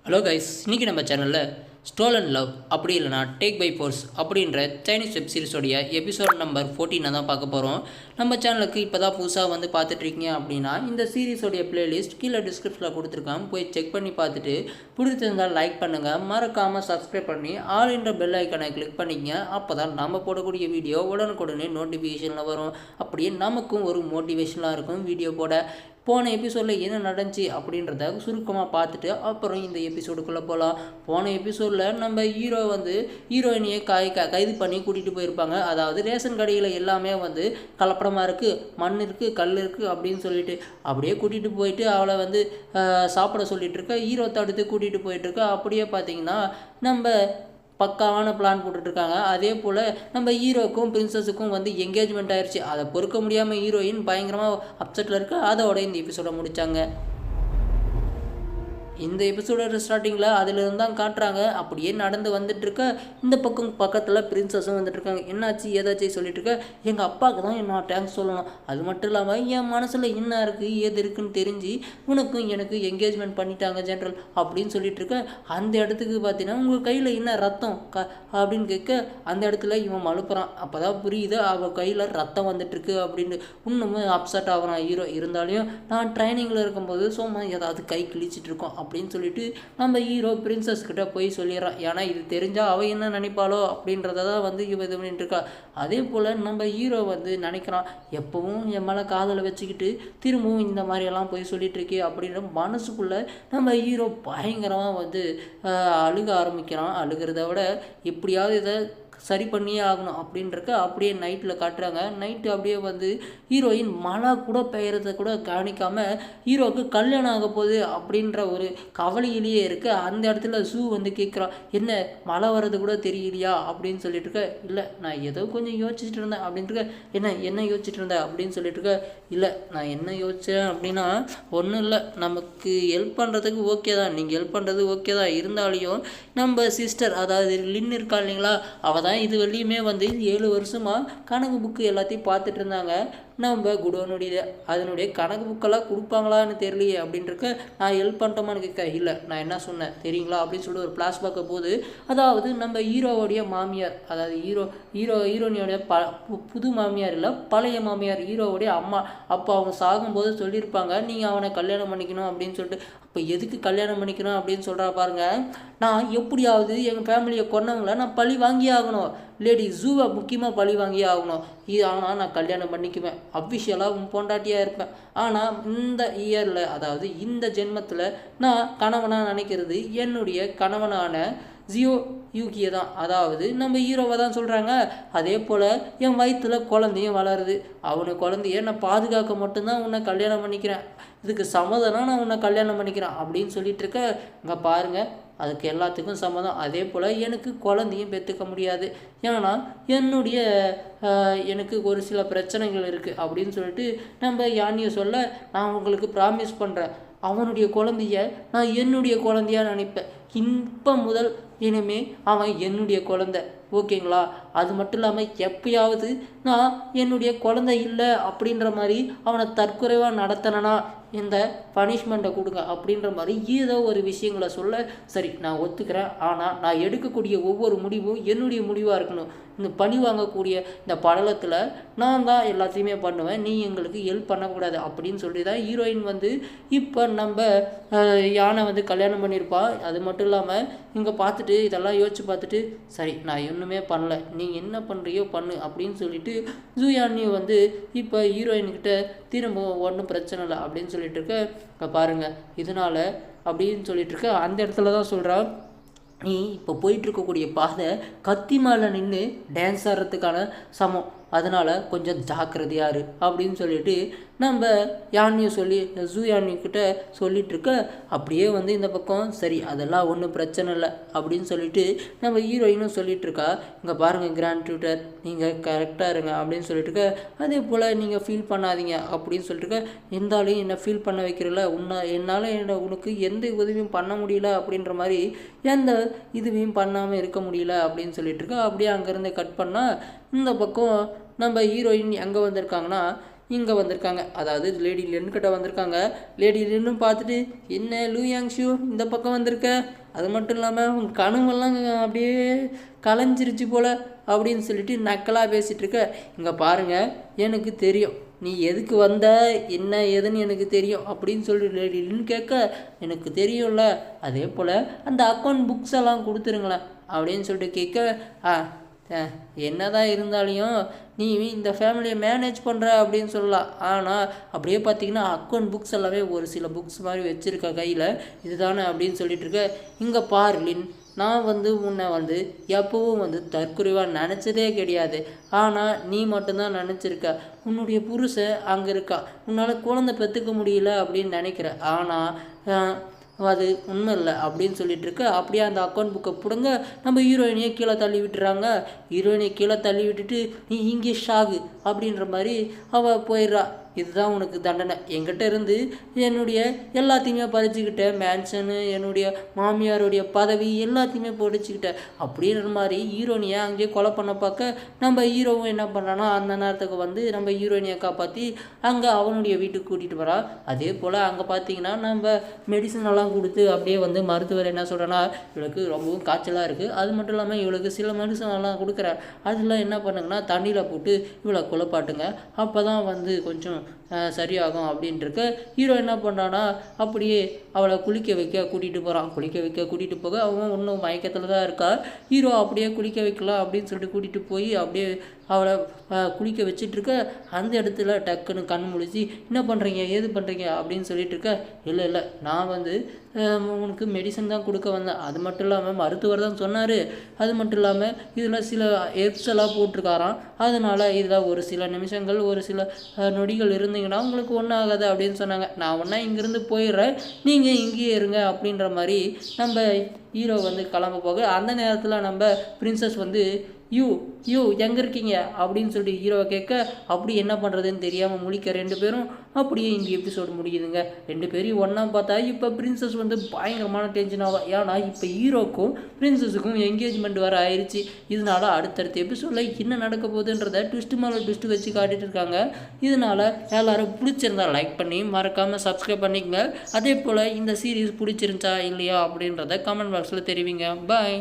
Hello guys, இன்றைக்கி நம்ம சேனலில் ஸ்டோலன் லவ் அப்படி இல்லைனா டேக் பை ஃபோர்ஸ் அப்படின்ற சைனீஸ் வெப் சீரிஸோடைய எபிசோட் நம்பர் 14 தான் பார்க்க போகிறோம். நம்ம சேனலுக்கு இப்போ தான் புதுசாக வந்து பார்த்துட்ருக்கீங்க அப்படின்னா இந்த சீரிஸோடைய பிளேலிஸ்ட் கீழே டிஸ்கிரிப்ஷனில் கொடுத்துருக்கேன், போய் செக் பண்ணி பார்த்துட்டு பிடிச்சிருந்தால் லைக் பண்ணுங்கள், மறக்காமல் சப்ஸ்கிரைப் பண்ணி ஆல் என்ற பெல் ஐக்கனை கிளிக் பண்ணிக்கங்க. அப்போ தான் நம்ம போடக்கூடிய வீடியோ உடனுக்குடனே நோட்டிஃபிகேஷனில் வரும். அப்படியே நமக்கும் ஒரு மோட்டிவேஷனாக இருக்கும் வீடியோ போட. போன எபிசோடில் என்ன நடந்துச்சு அப்படின்றத சுருக்கமாக பார்த்துட்டு அப்புறம் இந்த எபிசோடுக்குள்ளே போகலாம். போன எபிசோடில் நம்ம ஹீரோ வந்து ஹீரோயினியை கைது பண்ணி கூட்டிகிட்டு போயிருப்பாங்க. அதாவது ரேஷன் கடையில் எல்லாமே வந்து கலப்படமாக இருக்குது, மண் இருக்குது, கல் இருக்குது அப்படின்னு சொல்லிட்டு அப்படியே கூட்டிகிட்டு போயிட்டு அவளை வந்து சாப்பிட சொல்லிகிட்டு இருக்க. ஹீரோ தடுத்து கூட்டிகிட்டு போயிட்டுருக்க. அப்படியே பார்த்தீங்கன்னா நம்ம பக்காவான பிளான் போட்டுட்ருக்காங்க. அதே போல் நம்ம ஹீரோக்கும் பிரின்சஸுக்கும் வந்து என்கேஜ்மெண்ட் ஆயிடுச்சு. அதை பொறுக்க முடியாமல் ஹீரோயின் பயங்கரமாக அப்செட்டில் இருக்க. அதோட இந்த எபிசோட முடித்தாங்க. இந்த எபிசோடோட ஸ்டார்டிங்கில் அதிலிருந்து தான் காட்டுறாங்க. அப்படியே நடந்து வந்துட்டுருக்க. இந்த பக்கத்தில் பிரின்சஸும் வந்துட்டுருக்காங்க. என்னாச்சு ஏதாச்சும் சொல்லிட்டு இருக்க. எங்கள் அப்பாவுக்கு தான் நான் தேங்க்ஸ் சொல்லணும். அது மட்டும் இல்லாமல் என் மனசில் என்ன இருக்குது ஏது இருக்குன்னு தெரிஞ்சு உனக்கும் எனக்கு என்கேஜ்மெண்ட் பண்ணிட்டாங்க ஜென்ரல் அப்படின்னு சொல்லிட்டு இருக்க. அந்த இடத்துக்கு பார்த்தீங்கன்னா உங்கள் கையில் என்ன ரத்தம் அப்படின்னு கேட்க அந்த இடத்துல இவன் மழுப்புறான். அப்போ தான் புரியுது அவள் கையில் ரத்தம் வந்துட்டுருக்கு அப்படின்னு. இன்னமும் அப்செட் ஆகிறான் ஹீரோ. இருந்தாலும் நான் ட்ரைனிங்கில் இருக்கும்போது சும்மா ஏதாவது கை கிழிச்சிட்டு இருக்கோம் அப்படின்னு சொல்லிட்டு நம்ம ஹீரோ பிரின்சஸ் கிட்ட போய் சொல்லிடுறான். ஏன்னா இது தெரிஞ்சால் அவள் என்ன நினைப்பாளோ அப்படின்றத தான் வந்து இவ இது பண்ணிட்டு இருக்கா. அதே போல் நம்ம ஹீரோ வந்து நினைக்கிறான், எப்பவும் என் மேலே காதலை வச்சுக்கிட்டு திரும்பவும் இந்த மாதிரியெல்லாம் போய் சொல்லிட்டு இருக்கே அப்படின்ற மனசுக்குள்ளே நம்ம ஹீரோ பயங்கரமாக வந்து அழுக ஆரம்பிக்கிறான். அழுகிறத விட எப்படியாவது இதை சரி பண்ணியே ஆகணும் அப்படின்றக்க அப்படியே நைட்டில் காட்டுறாங்க. நைட்டு அப்படியே வந்து ஹீரோயின் மழை கூட பெய்யறத கூட கவனிக்காமல் ஹீரோவுக்கு கல்யாணம் ஆக போகுது அப்படின்ற ஒரு கவலையிலேயே இருக்க. அந்த இடத்துல ஷூ வந்து கேட்குறான், என்ன மழை வர்றது கூட தெரியலையா அப்படின்னு சொல்லிட்டு இருக்க. இல்லை நான் ஏதோ கொஞ்சம் யோசிச்சுட்டு இருந்தேன் அப்படின்ட்டு என்ன யோசிச்சுட்டு இருந்தேன் அப்படின்னு சொல்லிட்டு இருக்க. இல்லை நான் என்ன யோசித்தேன் அப்படின்னா ஒன்றும் இல்லை, நமக்கு ஹெல்ப் பண்ணுறதுக்கு ஓகே தான், நீங்கள் ஹெல்ப் பண்ணுறது ஓகே தான், இருந்தாலையும் நம்ம சிஸ்டர் அதாவது லின் இருக்கா இல்லைங்களா, அவள் தான் இது வரையுமே வந்து 7 வருஷமாக கணக்கு புக்கு எல்லாத்தையும் பார்த்துட்டு இருந்தாங்க. நம்ம குடோனுடைய அதனுடைய கணக்கு புக்கெல்லாம் கொடுப்பாங்களான்னு தெரியலையே அப்படின்றக்க நான் ஹெல்ப் பண்ணிட்டோமான்னு கேட்க. இல்லை நான் என்ன சொன்னேன் தெரியுங்களா அப்படின்னு சொல்லிட்டு ஒரு ஃப்ளாஷ்பேக்கை போது, அதாவது நம்ம ஹீரோவோடைய மாமியார், அதாவது ஹீரோனியோடைய புது மாமியார் இல்லை பழைய மாமியார், ஹீரோவுடைய அம்மா. அப்போ அவங்க சாகும்போது சொல்லியிருப்பாங்க நீங்கள் அவனை கல்யாணம் பண்ணிக்கணும் அப்படின்னு சொல்லிட்டு. இப்போ எதுக்கு கல்யாணம் பண்ணிக்கணும் அப்படின்னு சொல்கிறா பாருங்க. நான் எப்படியாவது எங்கள் ஃபேமிலியை கொண்டவங்கள நான் பழி வாங்கி ஆகணும், லேடி ஜூவை முக்கியமாக பழி வாங்கி ஆகணும். இது ஆனால் நான் கல்யாணம் பண்ணிக்குவேன், அஃபிஷியலாக உன் பொண்டாட்டியாக இருப்பேன். ஆனால் இந்த இயரில் அதாவது இந்த ஜென்மத்தில் நான் கணவனாக நினைக்கிறது என்னுடைய கணவனான ஜியோ யூகியை தான், அதாவது நம்ம ஹீரோவை தான் சொல்கிறாங்க. அதே போல் என் வயிற்றில் குழந்தையும் வளருது, அவனை குழந்தைய நான் பாதுகாக்க மட்டும்தான் உன்னை கல்யாணம் பண்ணிக்கிறேன், இதுக்கு சம்மதம்னா நான் உன்னை கல்யாணம் பண்ணிக்கிறேன் அப்படின்னு சொல்லிட்டு இருக்க. இங்கே பாருங்கள் அதுக்கு எல்லாத்துக்கும் சம்மதம். அதே போல் எனக்கு குழந்தையும் பெற்றுக்க முடியாது, ஏன்னா எனக்கு ஒரு சில பிரச்சனைகள் இருக்குது அப்படின்னு சொல்லிட்டு நம்ம யானியை சொல்ல, நான் உங்களுக்கு ப்ராமிஸ் பண்ணுறேன் அவனுடைய குழந்தைய நான் என்னுடைய குழந்தையாக நினைப்பேன். இப்போ முதல் இனிமே அவன் என்னுடைய குழந்தை, ஓகேங்களா? அது மட்டும் இல்லாமல் எப்பயாவது நான் என்னுடைய குழந்தை இல்லை அப்படின்ற மாதிரி அவனை தற்குறைவாக நடத்தினா இந்த பனிஷ்மெண்ட்டை கொடுங்க அப்படின்ற மாதிரி ஏதோ ஒரு விஷயங்களை சொல்ல, சரி நான் ஒத்துக்கிறேன், ஆனால் நான் எடுக்கக்கூடிய ஒவ்வொரு முடிவும் என்னுடைய முடிவாக இருக்கணும். இந்த பழி வாங்கக்கூடிய இந்த படலத்தில் நான் தான் எல்லாத்தையுமே பண்ணுவேன், நீ எங்களுக்கு ஹெல்ப் பண்ணக்கூடாது அப்படின்னு சொல்லி தான் ஹீரோயின் வந்து இப்போ நம்ம யானை வந்து கல்யாணம் பண்ணியிருப்பா. அது மட்டும் இல்லாமல் இங்கே பார்த்துட்டு இதெல்லாம் யோசிச்சு பார்த்துட்டு, சரி நான் ஒன்றுமே பண்ணல, நீ என்ன பண்ணுறியோ பண்ணு அப்படின்னு சொல்லிட்டு ஜூயானி வந்து இப்போ ஹீரோயின்கிட்ட திரும்ப ஒன்றும் பிரச்சனை இல்லை அப்படின்னு சொல்லிட்டு இருக்க. பாருங்கள் இதனால் அப்படின்னு சொல்லிட்டு இருக்க. அந்த இடத்துல தான் சொல்கிறான், நீ இப்போ போயிட்டுருக்கக்கூடிய பாதை கத்தி மேலே நின்று டான்ஸ் ஆடுறதுக்கான சமம், அதனால் கொஞ்சம் ஜாக்கிரதையாரு அப்படின்னு சொல்லிட்டு நம்ம யானியை சொல்லி ஜூ யானிக்கிட்ட சொல்லிகிட்ருக்க. அப்படியே வந்து இந்த பக்கம் சரி அதெல்லாம் ஒன்றும் பிரச்சனை இல்லை அப்படின்னு சொல்லிட்டு நம்ம ஹீரோயினும் சொல்லிகிட்ருக்கா. இங்கே பாருங்கள் கிராண்ட் டியூட்டர், நீங்கள் கரெக்டாக இருங்க அப்படின்னு சொல்லிட்டுருக்க. அதே போல் நீங்கள் ஃபீல் பண்ணாதீங்க அப்படின்னு சொல்லிட்டுருக்க. இருந்தாலும் என்னை ஃபீல் பண்ண வைக்கிறல, என்னால் உனக்கு எந்த உதவியும் பண்ண முடியல அப்படின்ற மாதிரி எந்த இதுவையும் பண்ணாமல் இருக்க முடியல அப்படின்னு சொல்லிட்டுருக்க. அப்படியே அங்கேருந்து கட் பண்ணால் இந்த பக்கம் நம்ம ஹீரோயின் எங்கே வந்திருக்காங்கன்னா இங்கே வந்திருக்காங்க. அதாவது லேடி லின் கிட்ட வந்திருக்காங்க. லேடி லின்னு பார்த்துட்டு, என்ன லூ யாங்ஷு இந்த பக்கம் வந்திருக்க, அது மட்டும் இல்லாமல் உன் கனவெல்லாம் அப்படியே கலைஞ்சிருச்சு போல அப்படின்னு சொல்லிட்டு நக்கலாக பேசிகிட்டு இருக்க. இங்கே பாருங்கள், எனக்கு தெரியும் நீ எதுக்கு வந்த, என்ன ஏதுன்னு எனக்கு தெரியும் அப்படின்னு சொல்லிட்டு லேடின்னு கேட்க, எனக்கு தெரியும்ல, அதே போல் அந்த அக்கௌண்ட் புக்ஸ் எல்லாம் கொடுத்துருங்களேன் அப்படின்னு சொல்லிட்டு கேட்க, என்னதான் இருந்தாலையும் நீ இந்த ஃபேமிலியை மேனேஜ் பண்ணுற அப்படின்னு சொல்லலாம். ஆனால் அப்படியே பார்த்தீங்கன்னா அக்கௌண்ட் புக்ஸ் எல்லாமே ஒரு சில புக்ஸ் மாதிரி வச்சுருக்க கையில், இதுதானே அப்படின்னு சொல்லிட்டு இருக்க. இங்கே பார் லின், நான் உன்னை எப்பவும் தற்குறைவாக நினச்சதே கிடையாது. ஆனால் நீ மட்டும்தான் நினச்சிருக்க. உன்னுடைய புருஷன் அங்கே இருக்கா, உன்னால் குழந்தை பெற்றுக்க முடியல அப்படின்னு நினைக்கிற. ஆனால் அது உண்மை இல்லை அப்படின்னு சொல்லிட்டு இருக்க. அப்படியே அந்த அக்கௌண்ட் புக்கை பிடுங்க, நம்ம ஹீரோயினையே கீழே தள்ளி விட்டுறாங்க. ஹீரோயினை கீழே தள்ளி விட்டுட்டு நீ இங்கே ஷாகு அப்படின்ற மாதிரி அவள் போயிடுறா. இதுதான் உனக்கு தண்டனை. என்கிட்ட இருந்து என்னுடைய எல்லாத்தையுமே பறிச்சுக்கிட்ட, மேன்ஷனு, என்னுடைய மாமியாருடைய பதவி எல்லாத்தையுமே பொடிச்சுக்கிட்ட அப்படின்ற மாதிரி ஹீரோயினியை அங்கேயே கொலை பண்ண பார்க்க, நம்ம ஹீரோவும் என்ன பண்ணுறான்னா அந்த நேரத்துக்கு நம்ம ஹீரோயினியை காப்பாற்றி அங்கே அவனுடைய வீட்டுக்கு கூட்டிகிட்டு வரா. அதே போல் அங்கே பார்த்தீங்கன்னா நம்ம மெடிசன் எல்லாம் கொடுத்து அப்படியே மருத்துவர் என்ன சொல்கிறேன்னா, இவளுக்கு ரொம்பவும் காய்ச்சலாக இருக்குது, அது மட்டும் இல்லாமல் இவளுக்கு சில மெடிசன் எல்லாம் கொடுக்குறேன், அதெல்லாம் என்ன பண்ணுங்கன்னா தண்ணியில் போட்டு இவளை குழப்பாட்டுங்க, அப்போ தான் கொஞ்சம் சரியாகும் அப்படின்ட்டுருக்க. ஹீரோ என்ன பண்ணுறான்னா அப்படியே அவளை குளிக்க வைக்க கூட்டிகிட்டு போகிறான். குளிக்க வைக்க கூட்டிகிட்டு போக அவன் இன்னும் மயக்கத்தில் தான் இருக்கா. ஹீரோ அப்படியே குளிக்க வைக்கலாம் அப்படின்னு சொல்லிட்டு கூட்டிகிட்டு போய் அப்படியே அவளை குளிக்க வச்சிட்ருக்க. அந்த இடத்துல டக்குன்னு கண் முழிச்சு, என்ன பண்ணுறீங்க ஏது பண்ணுறீங்க அப்படின்னு சொல்லிட்டு இருக்க. இல்லை நான் உனக்கு மெடிசன் தான் கொடுக்க வந்தேன், அது மட்டும் இல்லாமல் மருத்துவர் தான் சொன்னார், அது மட்டும் இல்லாமல் இதில் சில எப்ஸ் எல்லாம் போட்டிருக்காராம், அதனால் இதில் ஒரு சில நிமிஷங்கள் ஒரு சில நொடிகள் இருந்தீங்கன்னா உங்களுக்கு ஒன்றும் ஆகாது அப்படின்னு சொன்னாங்க. நான் ஒன்றா இங்கேருந்து போயிடுறேன், நீங்கள் இங்கேயே இருங்க அப்படின்ற மாதிரி நம்ம ஹீரோ கிளம்ப போக, அந்த நேரத்தில் நம்ம பிரின்சஸ் யூ எங்கே இருக்கீங்க அப்படின்னு சொல்லிட்டு ஹீரோவை கேட்க, அப்படி என்ன பண்ணுறதுன்னு தெரியாமல் முழிக்க ரெண்டு பேரும். அப்படியே இந்த எபிசோடு முடியுதுங்க. ரெண்டு பேரையும் ஒன்றா பார்த்தா இப்போ பிரின்சஸ் பயங்கரமான டென்ஷன் ஆகும். ஏன்னா இப்போ ஹீரோக்கும் பிரின்சஸுக்கும் என்கேஜ்மெண்ட் வர ஆயிடுச்சு. இதனால அடுத்தடுத்த எபிசோடில் என்ன நடக்க போகுதுன்றதை ட்விஸ்ட் மேலே ட்விஸ்ட் வச்சு காட்டிட்டு இருக்காங்க. இதனால் எல்லோரும் பிடிச்சிருந்தா லைக் பண்ணி மறக்காமல் சப்ஸ்கிரைப் பண்ணிக்கங்க. அதே போல் இந்த சீரீஸ் பிடிச்சிருந்துச்சா இல்லையா அப்படின்றத கமெண்ட் பாக்ஸில் தெரிவிங்க. பாய்.